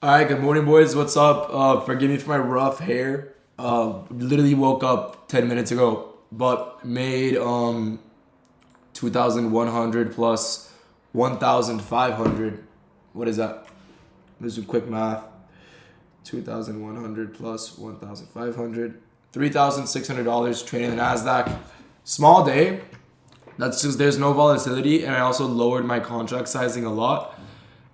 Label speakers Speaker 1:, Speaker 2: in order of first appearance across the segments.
Speaker 1: All right, good morning, boys. What's up? Forgive me for my rough hair. Literally woke up 10 minutes ago, but made 2,100 plus 1,500. What is that? Let's do quick math. 2,100 plus 1,500. $3,600 trading the Nasdaq. Small day. That's just there's no volatility, and I also lowered my contract sizing a lot.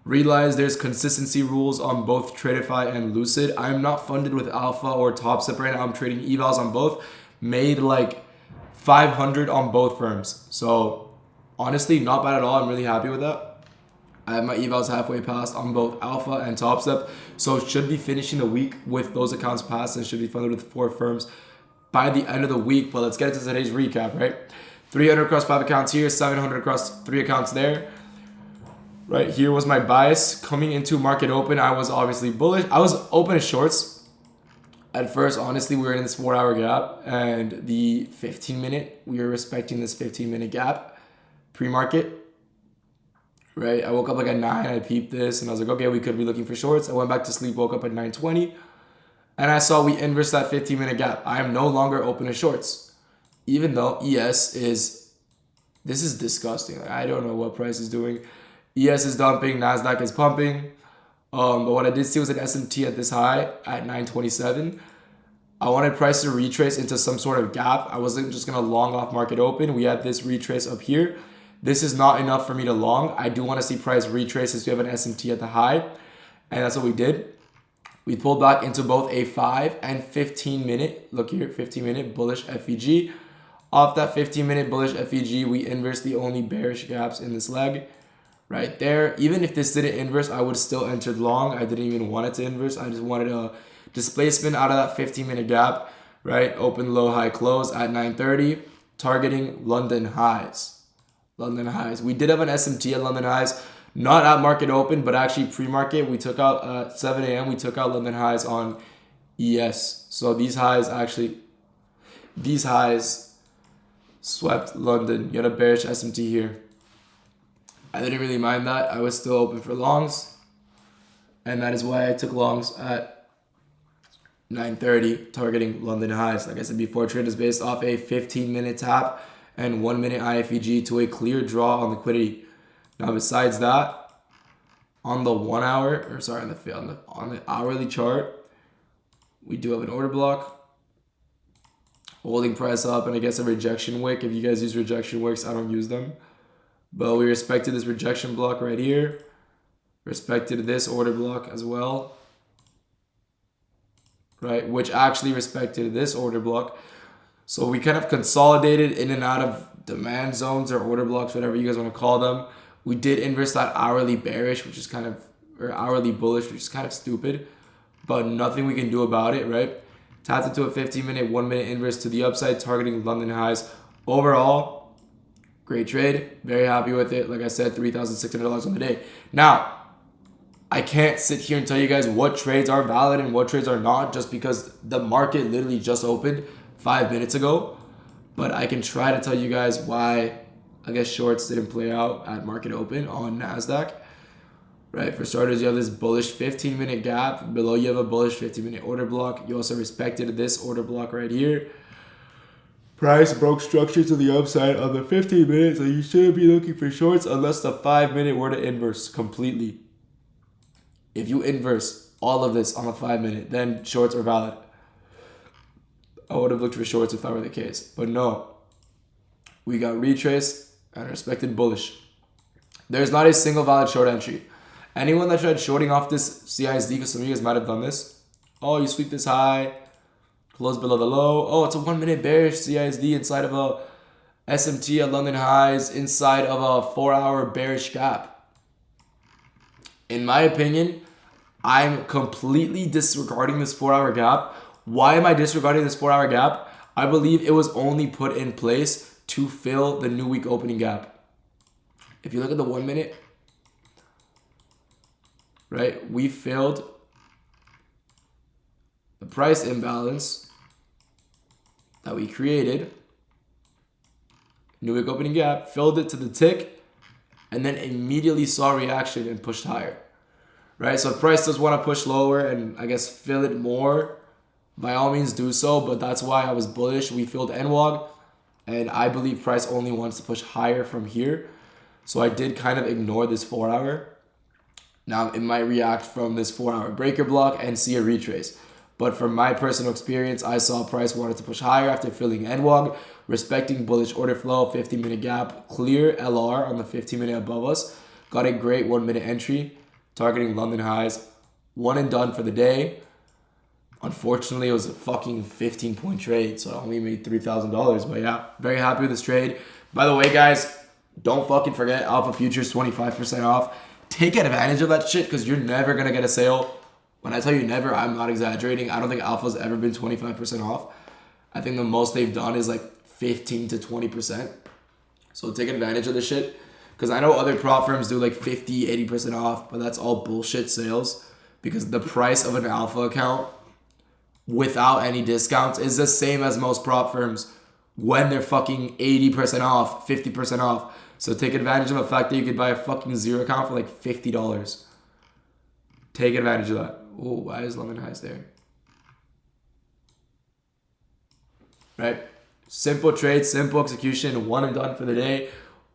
Speaker 1: Realize there's consistency rules on both Tradify and Lucid. I'm not funded with Alpha or TopStep right now. I'm trading evals on both. Made like 500 on both firms. So honestly, not bad at all. I'm really happy with that. I have my evals halfway passed on both Alpha and TopStep. So should be finishing the week with those accounts passed and should be funded with 4 firms by the end of the week. But let's get into today's recap, right? 300 across 5 accounts here, 700 across 3 accounts there. Right here was my bias coming into market open. I was obviously bullish. I was open as shorts. At first, honestly, we were in this 4-hour gap, and the 15-minute, we were respecting this 15-minute gap pre-market. Right, I woke up like at 9. I peeped this, and I was like, okay, we could be looking for shorts. I went back to sleep, woke up at 9:20, and I saw we inverse that 15-minute gap. I am no longer open as shorts, even though ES is. This is disgusting. Like, I don't know what price is doing. ES is dumping, Nasdaq is pumping. But what I did see was an S&T at this high at 927. I wanted price to retrace into some sort of gap. I wasn't just gonna long off market open. We had this retrace up here. This is not enough for me to long. I do want to see price retrace since we have an S&T at the high, and that's what we did. We pulled back into both a 5 and 15-minute. Look here, 15-minute bullish FEG. Off that 15-minute bullish FEG, we inverse the only bearish gaps in this leg. Right there, even if this didn't inverse, I would still entered long. I didn't even want it to inverse. I just wanted a displacement out of that 15-minute gap, right? Open, low, high, close at 9:30, targeting London highs. London highs. We did have an SMT at London highs, not at market open, but actually pre-market. We took out at 7 a.m. We took out London highs on ES. So these highs swept London. You had a bearish SMT here. I didn't really mind that. I was still open for longs. And that is why I took longs at 9:30, targeting London highs. Like I said before, trade is based off a 15-minute tap and 1-minute IFEG to a clear draw on liquidity. Now, besides that, on the 1 hour, or sorry, on the hourly chart, we do have an order block. Holding price up, and I guess a rejection wick. If you guys use rejection wicks, I don't use them. But we respected this rejection block right here. Respected this order block as well. Right, which actually respected this order block. So we kind of consolidated in and out of demand zones or order blocks, whatever you guys want to call them. We did inverse that hourly bearish, which is kind of, or hourly bullish, which is kind of stupid. But nothing we can do about it, right? Tapped into a 15-minute, 1-minute inverse to the upside, targeting London highs. Overall, great trade. Very happy with it. Like I said, $3,600 on the day. Now, I can't sit here and tell you guys what trades are valid and what trades are not just because the market literally just opened 5 minutes ago. But I can try to tell you guys why, I guess, shorts didn't play out at market open on Nasdaq. Right, for starters, you have this bullish 15-minute gap. Below, you have a bullish 15-minute order block. You also respected this order block right here. Price broke structure to the upside on the 15 minutes, so you shouldn't be looking for shorts unless the 5-minute were to inverse completely. If you inverse all of this on the 5-minute, then shorts are valid. I would have looked for shorts if that were the case, but no. We got retraced and respected bullish. There's not a single valid short entry. Anyone that tried shorting off this CISD, because some of you guys might have done this. Oh, you sweep this high. Close below the low. Oh, it's a 1-minute bearish CISD inside of a SMT at London highs, inside of a 4-hour bearish gap. In my opinion, I'm completely disregarding this 4-hour gap. Why am I disregarding this 4-hour gap? I believe it was only put in place to fill the new week opening gap. If you look at the 1-minute, right, we filled the price imbalance that we created, new wick opening gap, filled it to the tick, and then immediately saw reaction and pushed higher. right? So if price does want to push lower and I guess fill it more, by all means do so. But that's why I was bullish. We filled NWOG, and I believe price only wants to push higher from here. So I did kind of ignore this 4 hour. Now it might react from this 4 hour breaker block and see a retrace. But from my personal experience, I saw price wanted to push higher after filling NWOG, respecting bullish order flow, 15-minute gap, clear LR on the 15-minute above us. Got a great 1-minute entry, targeting London highs. One and done for the day. Unfortunately, it was a fucking 15-point trade, so I only made $3,000. But yeah, very happy with this trade. By the way, guys, don't fucking forget Alpha Futures 25% off. Take advantage of that shit because you're never going to get a sale. When I tell you never, I'm not exaggerating. I don't think Alpha's ever been 25% off. I think the most they've done is like 15 to 20%. So take advantage of this shit. Because I know other prop firms do like 50, 80% off, but that's all bullshit sales. Because the price of an Alpha account without any discounts is the same as most prop firms when they're fucking 80% off, 50% off. So take advantage of the fact that you could buy a fucking zero account for like $50. Take advantage of that. Oh, why is London highs there? Right? Simple trade, simple execution, one and done for the day.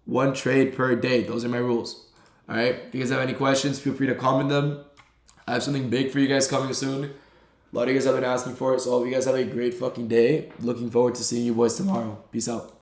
Speaker 1: One trade per day. Those are my rules. All right? If you guys have any questions, feel free to comment them. I have something big for you guys coming soon. A lot of you guys have been asking for it, so I hope you guys have a great fucking day. Looking forward to seeing you boys tomorrow. Peace out.